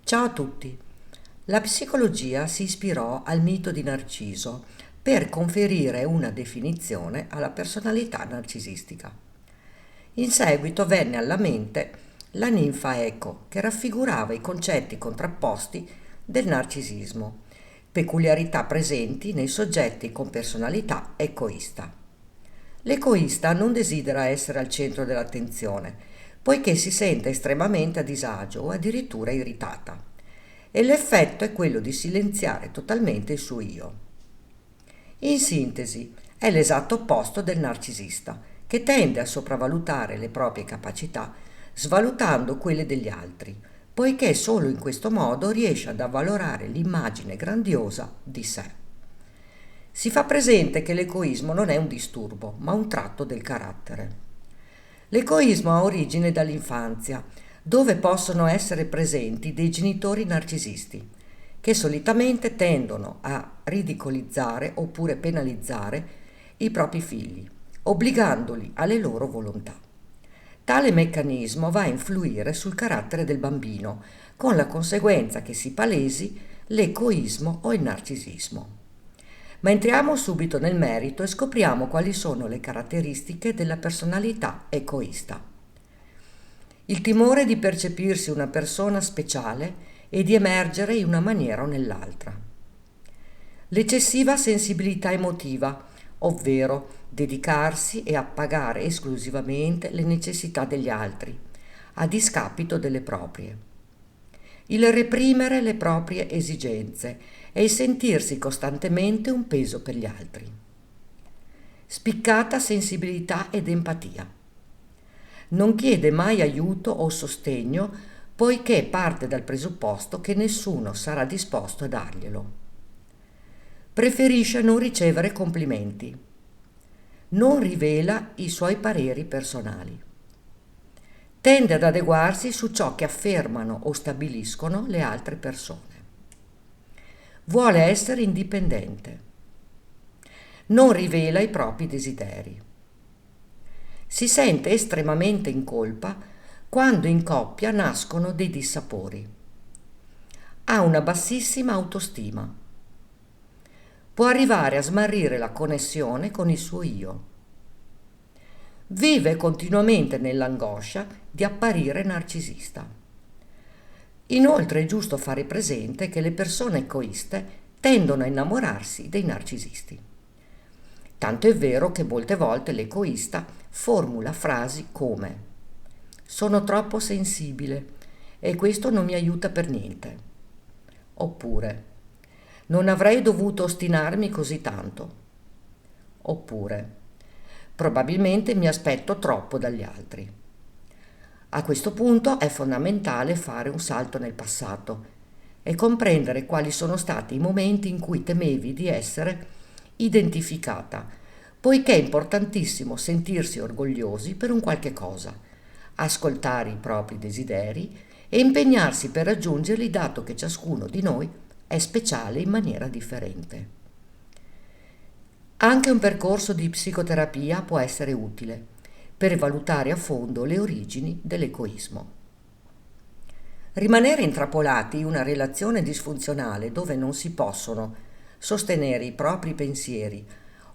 Ciao a tutti. La psicologia si ispirò al mito di Narciso per conferire una definizione alla personalità narcisistica. In seguito venne alla mente la ninfa Eco, che raffigurava i concetti contrapposti del narcisismo, peculiarità presenti nei soggetti con personalità egoista. L'egoista non desidera essere al centro dell'attenzione, poiché si sente estremamente a disagio o addirittura irritata. E l'effetto è quello di silenziare totalmente il suo io. In sintesi, è l'esatto opposto del narcisista, che tende a sopravvalutare le proprie capacità, svalutando quelle degli altri, poiché solo in questo modo riesce ad avvalorare l'immagine grandiosa di sé. Si fa presente che l'egoismo non è un disturbo, ma un tratto del carattere. L'egoismo ha origine dall'infanzia, dove possono essere presenti dei genitori narcisisti, che solitamente tendono a ridicolizzare oppure penalizzare i propri figli, obbligandoli alle loro volontà. Tale meccanismo va a influire sul carattere del bambino, con la conseguenza che si palesi l'egoismo o il narcisismo. Ma entriamo subito nel merito e scopriamo quali sono le caratteristiche della personalità egoista. Il timore di percepirsi una persona speciale e di emergere in una maniera o nell'altra. L'eccessiva sensibilità emotiva, ovvero dedicarsi e appagare esclusivamente le necessità degli altri, a discapito delle proprie. Il reprimere le proprie esigenze e il sentirsi costantemente un peso per gli altri. Spiccata sensibilità ed empatia. Non chiede mai aiuto o sostegno poiché parte dal presupposto che nessuno sarà disposto a darglielo. Preferisce non ricevere complimenti. Non rivela i suoi pareri personali. Tende ad adeguarsi su ciò che affermano o stabiliscono le altre persone. Vuole essere indipendente. Non rivela i propri desideri. Si sente estremamente in colpa quando in coppia nascono dei dissapori. Ha una bassissima autostima. Può arrivare a smarrire la connessione con il suo io. Vive continuamente nell'angoscia di apparire narcisista. Inoltre è giusto fare presente che le persone egoiste tendono a innamorarsi dei narcisisti. Tanto è vero che molte volte l'egoista formula frasi come: sono troppo sensibile e questo non mi aiuta per niente. Oppure: non avrei dovuto ostinarmi così tanto. Oppure: probabilmente mi aspetto troppo dagli altri. A questo punto è fondamentale fare un salto nel passato e comprendere quali sono stati i momenti in cui temevi di essere identificata, poiché è importantissimo sentirsi orgogliosi per un qualche cosa, ascoltare i propri desideri e impegnarsi per raggiungerli, dato che ciascuno di noi è speciale in maniera differente. Anche un percorso di psicoterapia può essere utile per valutare a fondo le origini dell'egoismo. Rimanere intrappolati in una relazione disfunzionale dove non si possono sostenere i propri pensieri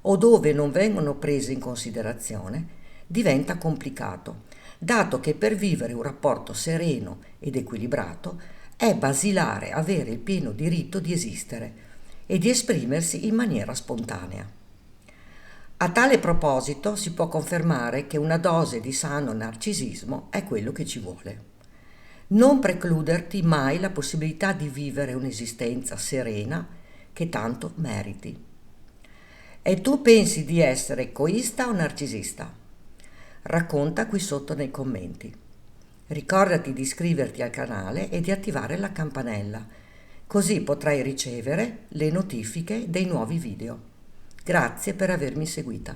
o dove non vengono prese in considerazione diventa complicato, dato che per vivere un rapporto sereno ed equilibrato è basilare avere il pieno diritto di esistere e di esprimersi in maniera spontanea. A tale proposito si può confermare che una dose di sano narcisismo è quello che ci vuole. Non precluderti mai la possibilità di vivere un'esistenza serena che tanto meriti. E tu pensi di essere egoista o narcisista? Racconta qui sotto nei commenti. Ricordati di iscriverti al canale e di attivare la campanella, così potrai ricevere le notifiche dei nuovi video. Grazie per avermi seguita.